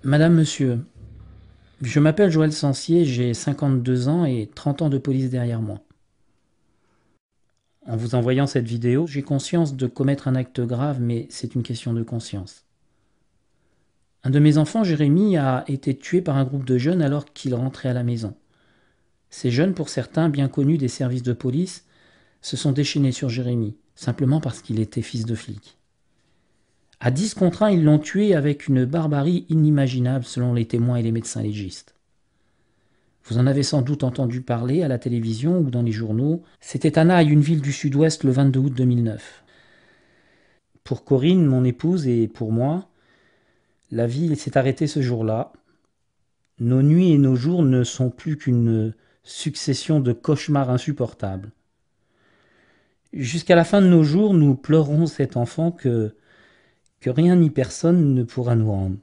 Madame, monsieur, je m'appelle Joël Sancier, j'ai 52 ans et 30 ans de police derrière moi. En vous envoyant cette vidéo, j'ai conscience de commettre un acte grave, mais c'est une question de conscience. Un de mes enfants, Jérémy, a été tué par un groupe de jeunes alors qu'il rentrait à la maison. Ces jeunes, pour certains bien connus des services de police, se sont déchaînés sur Jérémy, simplement parce qu'il était fils de flic. À 10 contre 1, ils l'ont tué avec une barbarie inimaginable selon les témoins et les médecins légistes. Vous en avez sans doute entendu parler à la télévision ou dans les journaux. C'était à Naï, une ville du sud-ouest, le 22 août 2009. Pour Corinne, mon épouse, et pour moi, la vie s'est arrêtée ce jour-là. Nos nuits et nos jours ne sont plus qu'une succession de cauchemars insupportables. Jusqu'à la fin de nos jours, nous pleurons cet enfant que rien ni personne ne pourra nous rendre.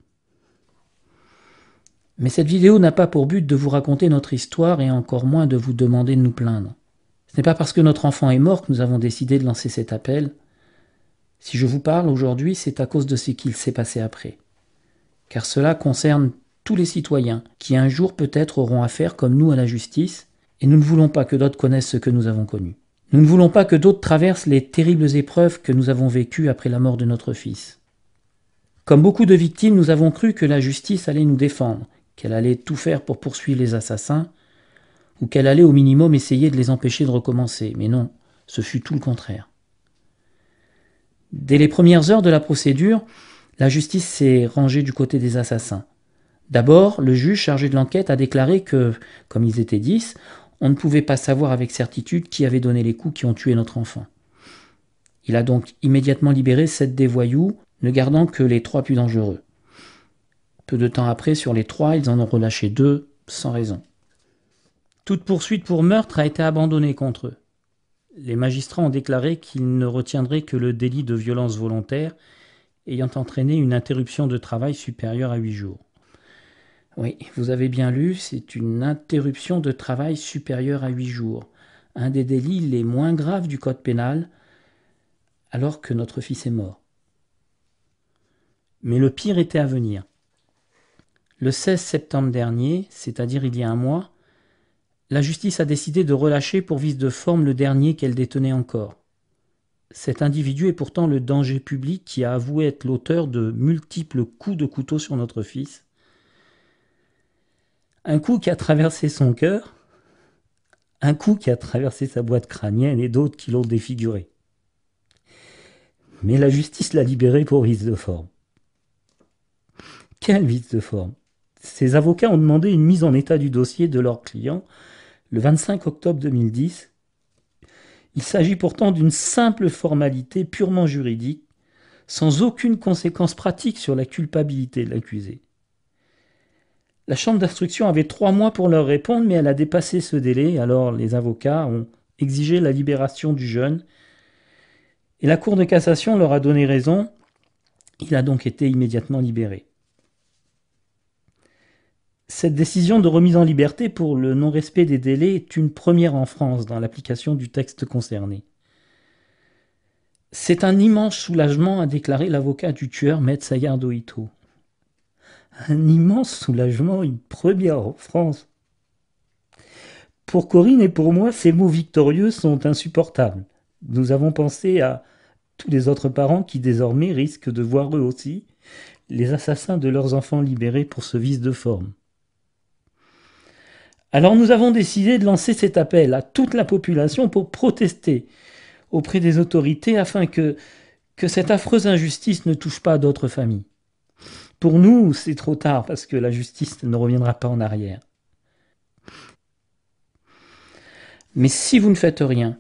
Mais cette vidéo n'a pas pour but de vous raconter notre histoire et encore moins de vous demander de nous plaindre. Ce n'est pas parce que notre enfant est mort que nous avons décidé de lancer cet appel. Si je vous parle aujourd'hui, c'est à cause de ce qu'il s'est passé après. Car cela concerne tous les citoyens qui un jour peut-être auront affaire comme nous à la justice, et nous ne voulons pas que d'autres connaissent ce que nous avons connu. Nous ne voulons pas que d'autres traversent les terribles épreuves que nous avons vécues après la mort de notre fils. Comme beaucoup de victimes, nous avons cru que la justice allait nous défendre, qu'elle allait tout faire pour poursuivre les assassins, ou qu'elle allait au minimum essayer de les empêcher de recommencer. Mais non, ce fut tout le contraire. Dès les premières heures de la procédure, la justice s'est rangée du côté des assassins. D'abord, le juge chargé de l'enquête a déclaré que, comme ils étaient 10, on ne pouvait pas savoir avec certitude qui avait donné les coups qui ont tué notre enfant. Il a donc immédiatement libéré 7 des voyous, ne gardant que les 3 plus dangereux. Peu de temps après, sur les 3, ils en ont relâché 2, sans raison. Toute poursuite pour meurtre a été abandonnée contre eux. Les magistrats ont déclaré qu'ils ne retiendraient que le délit de violence volontaire ayant entraîné une interruption de travail supérieure à 8 jours. Oui, vous avez bien lu, c'est une interruption de travail supérieure à 8 jours. Un des délits les moins graves du code pénal, alors que notre fils est mort. Mais le pire était à venir. Le 16 septembre dernier, c'est-à-dire il y a un mois, la justice a décidé de relâcher pour vice de forme le dernier qu'elle détenait encore. Cet individu est pourtant le danger public qui a avoué être l'auteur de multiples coups de couteau sur notre fils. Un coup qui a traversé son cœur, un coup qui a traversé sa boîte crânienne et d'autres qui l'ont défiguré. Mais la justice l'a libéré pour vice de forme. Quel vice de forme! Ses avocats ont demandé une mise en état du dossier de leur client le 25 octobre 2010. Il s'agit pourtant d'une simple formalité purement juridique, sans aucune conséquence pratique sur la culpabilité de l'accusé. La chambre d'instruction avait 3 mois pour leur répondre, mais elle a dépassé ce délai, alors les avocats ont exigé la libération du jeune, et la Cour de cassation leur a donné raison, il a donc été immédiatement libéré. Cette décision de remise en liberté pour le non-respect des délais est une première en France dans l'application du texte concerné. C'est un immense soulagement, a déclaré l'avocat du tueur, Maître Sayardo Ito. Un immense soulagement, une première en France. Pour Corinne et pour moi, ces mots victorieux sont insupportables. Nous avons pensé à tous les autres parents qui désormais risquent de voir eux aussi les assassins de leurs enfants libérés pour ce vice de forme. Alors nous avons décidé de lancer cet appel à toute la population pour protester auprès des autorités afin que cette affreuse injustice ne touche pas d'autres familles. Pour nous, c'est trop tard parce que la justice ne reviendra pas en arrière. Mais si vous ne faites rien,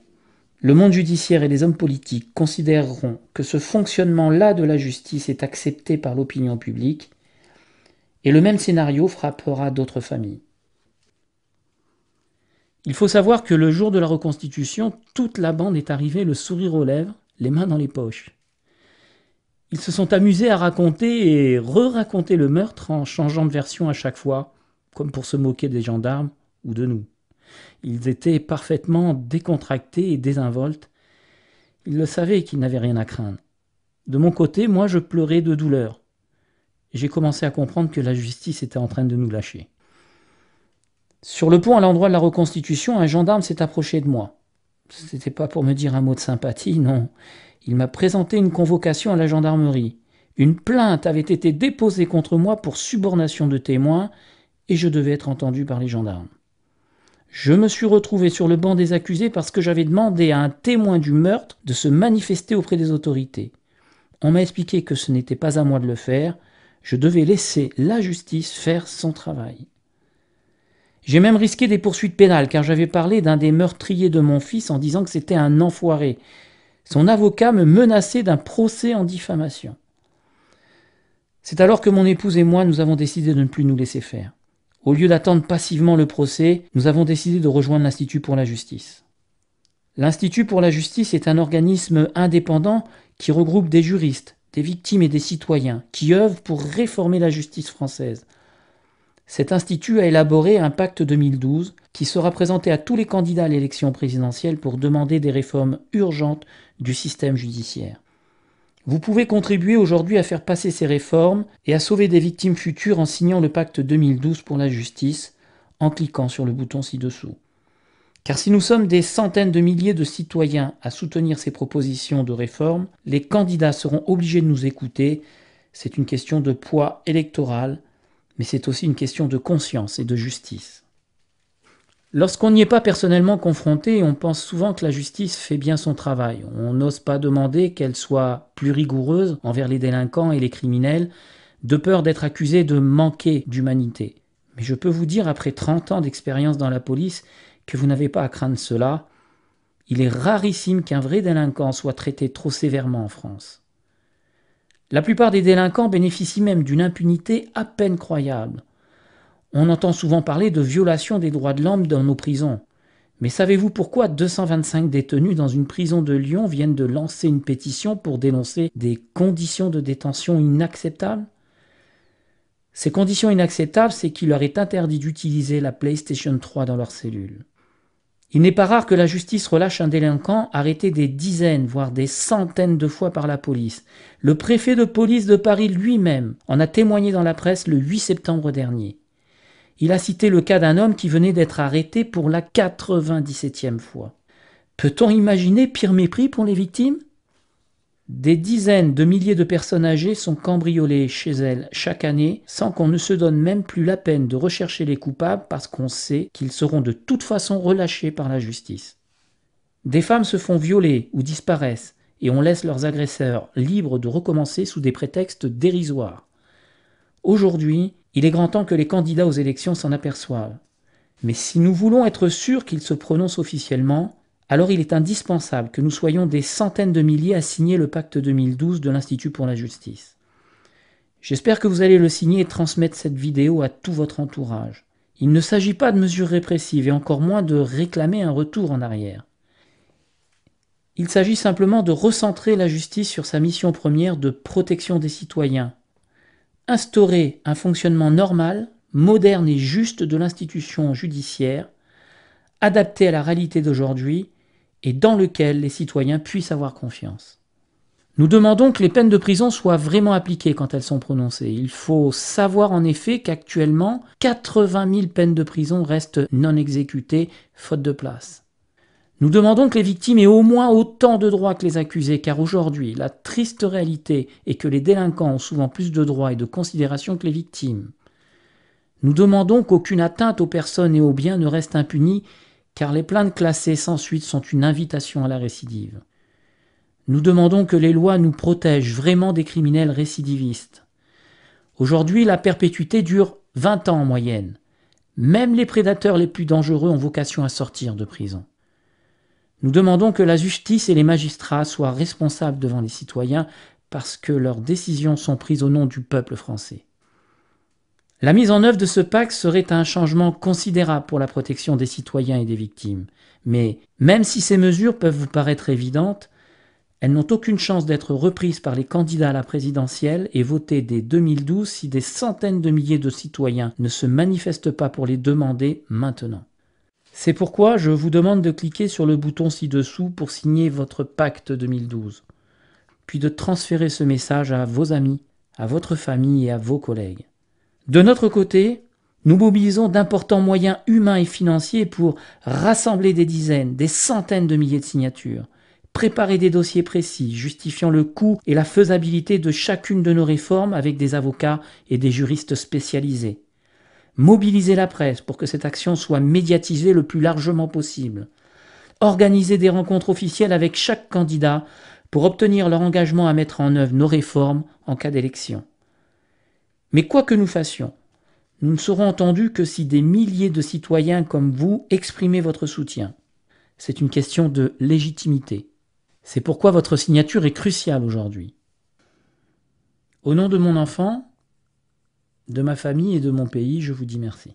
le monde judiciaire et les hommes politiques considéreront que ce fonctionnement-là de la justice est accepté par l'opinion publique et le même scénario frappera d'autres familles. Il faut savoir que le jour de la reconstitution, toute la bande est arrivée le sourire aux lèvres, les mains dans les poches. Ils se sont amusés à raconter et re-raconter le meurtre en changeant de version à chaque fois, comme pour se moquer des gendarmes ou de nous. Ils étaient parfaitement décontractés et désinvoltes. Ils le savaient qu'ils n'avaient rien à craindre. De mon côté, moi je pleurais de douleur. j'ai commencé à comprendre que la justice était en train de nous lâcher. Sur le pont à l'endroit de la reconstitution, un gendarme s'est approché de moi. C'était pas pour me dire un mot de sympathie, non. Il m'a présenté une convocation à la gendarmerie. Une plainte avait été déposée contre moi pour subornation de témoins et je devais être entendu par les gendarmes. Je me suis retrouvé sur le banc des accusés parce que j'avais demandé à un témoin du meurtre de se manifester auprès des autorités. On m'a expliqué que ce n'était pas à moi de le faire, je devais laisser la justice faire son travail. J'ai même risqué des poursuites pénales car j'avais parlé d'un des meurtriers de mon fils en disant que c'était un enfoiré. Son avocat me menaçait d'un procès en diffamation. C'est alors que mon épouse et moi, nous avons décidé de ne plus nous laisser faire. Au lieu d'attendre passivement le procès, nous avons décidé de rejoindre l'Institut pour la justice. L'Institut pour la justice est un organisme indépendant qui regroupe des juristes, des victimes et des citoyens qui œuvrent pour réformer la justice française. Cet institut a élaboré un pacte 2012 qui sera présenté à tous les candidats à l'élection présidentielle pour demander des réformes urgentes du système judiciaire. Vous pouvez contribuer aujourd'hui à faire passer ces réformes et à sauver des victimes futures en signant le pacte 2012 pour la justice en cliquant sur le bouton ci-dessous. Car si nous sommes des centaines de milliers de citoyens à soutenir ces propositions de réforme, les candidats seront obligés de nous écouter. C'est une question de poids électoral, mais c'est aussi une question de conscience et de justice. Lorsqu'on n'y est pas personnellement confronté, on pense souvent que la justice fait bien son travail. On n'ose pas demander qu'elle soit plus rigoureuse envers les délinquants et les criminels, de peur d'être accusé de manquer d'humanité. Mais je peux vous dire, après 30 ans d'expérience dans la police, que vous n'avez pas à craindre cela. Il est rarissime qu'un vrai délinquant soit traité trop sévèrement en France. La plupart des délinquants bénéficient même d'une impunité à peine croyable. On entend souvent parler de violation des droits de l'homme dans nos prisons. Mais savez-vous pourquoi 225 détenus dans une prison de Lyon viennent de lancer une pétition pour dénoncer des conditions de détention inacceptables ? Ces conditions inacceptables, c'est qu'il leur est interdit d'utiliser la PlayStation 3 dans leurs cellules. Il n'est pas rare que la justice relâche un délinquant arrêté des dizaines, voire des centaines de fois par la police. Le préfet de police de Paris lui-même en a témoigné dans la presse le 8 septembre dernier. Il a cité le cas d'un homme qui venait d'être arrêté pour la 97e fois. Peut-on imaginer pire mépris pour les victimes ? Des dizaines de milliers de personnes âgées sont cambriolées chez elles chaque année sans qu'on ne se donne même plus la peine de rechercher les coupables parce qu'on sait qu'ils seront de toute façon relâchés par la justice. Des femmes se font violer ou disparaissent et on laisse leurs agresseurs libres de recommencer sous des prétextes dérisoires. Aujourd'hui, il est grand temps que les candidats aux élections s'en aperçoivent. Mais si nous voulons être sûrs qu'ils se prononcent officiellement, alors il est indispensable que nous soyons des centaines de milliers à signer le pacte 2012 de l'Institut pour la justice. J'espère que vous allez le signer et transmettre cette vidéo à tout votre entourage. Il ne s'agit pas de mesures répressives et encore moins de réclamer un retour en arrière. Il s'agit simplement de recentrer la justice sur sa mission première de protection des citoyens. Instaurer un fonctionnement normal, moderne et juste de l'institution judiciaire, adapté à la réalité d'aujourd'hui et dans lequel les citoyens puissent avoir confiance. Nous demandons que les peines de prison soient vraiment appliquées quand elles sont prononcées. Il faut savoir en effet qu'actuellement, 80 000 peines de prison restent non exécutées, faute de place. Nous demandons que les victimes aient au moins autant de droits que les accusés, car aujourd'hui, la triste réalité est que les délinquants ont souvent plus de droits et de considération que les victimes. Nous demandons qu'aucune atteinte aux personnes et aux biens ne reste impunie, car les plaintes classées sans suite sont une invitation à la récidive. Nous demandons que les lois nous protègent vraiment des criminels récidivistes. Aujourd'hui, la perpétuité dure 20 ans en moyenne. Même les prédateurs les plus dangereux ont vocation à sortir de prison. Nous demandons que la justice et les magistrats soient responsables devant les citoyens parce que leurs décisions sont prises au nom du peuple français. La mise en œuvre de ce pacte serait un changement considérable pour la protection des citoyens et des victimes. Mais même si ces mesures peuvent vous paraître évidentes, elles n'ont aucune chance d'être reprises par les candidats à la présidentielle et votées dès 2012 si des centaines de milliers de citoyens ne se manifestent pas pour les demander maintenant. C'est pourquoi je vous demande de cliquer sur le bouton ci-dessous pour signer votre pacte 2012, puis de transférer ce message à vos amis, à votre famille et à vos collègues. De notre côté, nous mobilisons d'importants moyens humains et financiers pour rassembler des dizaines, des centaines de milliers de signatures, préparer des dossiers précis justifiant le coût et la faisabilité de chacune de nos réformes avec des avocats et des juristes spécialisés, mobiliser la presse pour que cette action soit médiatisée le plus largement possible, organiser des rencontres officielles avec chaque candidat pour obtenir leur engagement à mettre en œuvre nos réformes en cas d'élection. Mais quoi que nous fassions, nous ne serons entendus que si des milliers de citoyens comme vous exprimaient votre soutien. C'est une question de légitimité. C'est pourquoi votre signature est cruciale aujourd'hui. Au nom de mon enfant, de ma famille et de mon pays, je vous dis merci.